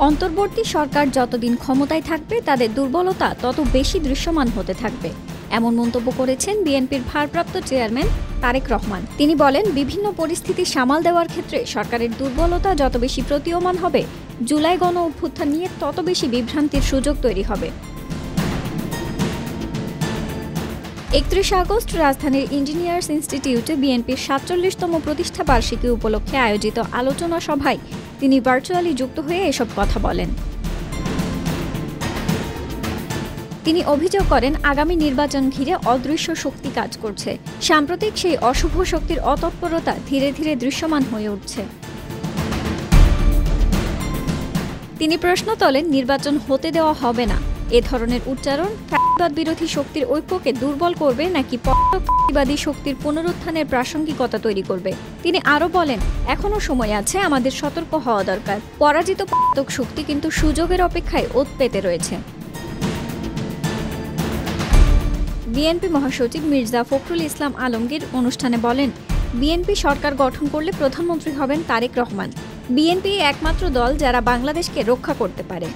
অন্তর্বর্তী সরকার যতদিন ক্ষমতায় থাকবে তাদের দুর্বলতা তত বেশি দৃশ্যমান হতে থাকবে, এমন মন্তব্য করেছেন বিএনপির ভারপ্রাপ্ত চেয়ারম্যান তারেক রহমান। তিনি বলেন, বিভিন্ন পরিস্থিতি সামাল দেওয়ার ক্ষেত্রে সরকারের দুর্বলতা যত বেশি প্রতীয়মান হবে, জুলাই গণ অভ্যুত্থান নিয়ে তত বেশি বিভ্রান্তির সুযোগ তৈরি হবে। ৩১ আগস্ট রাজধানীর ইঞ্জিনিয়ার্স ইনস্টিটিউটে বিএনপির ৪৭তম প্রতিষ্ঠা বার্ষিকী উপলক্ষে আয়োজিত আলোচনা সভায় তিনি ভার্চুয়ালি যুক্ত হয়ে এসব কথা বলেন। তিনি অভিযোগ করেন, আগামী নির্বাচন ঘিরে অদৃশ্য শক্তি কাজ করছে। সাম্প্রতিক সেই অশুভ শক্তির অতৎপরতা ধীরে ধীরে দৃশ্যমান হয়ে উঠছে। তিনি প্রশ্ন তোলেন, নির্বাচন হতে দেওয়া হবে না এ ধরনের উচ্চারণ ফ্যাসিবাদ বিরোধী শক্তির ঐক্যকে দুর্বল করবে নাকি ফ্যাসিবাদী শক্তির পুনরুত্থানের প্রাসঙ্গিকতা তৈরি করবে। তিনি আরও বলেন, এখনও সময় আছে, আমাদের সতর্ক হওয়া দরকার। পরাজিত পলাতক শক্তি কিন্তু সুযোগের অপেক্ষায় ওত পেতে রয়েছে। বিএনপি মহাসচিব মির্জা ফখরুল ইসলাম আলমগীর অনুষ্ঠানে বলেন, বিএনপি সরকার গঠন করলে প্রধানমন্ত্রী হবেন তারেক রহমান। বিএনপি একমাত্র দল যারা বাংলাদেশকে রক্ষা করতে পারে।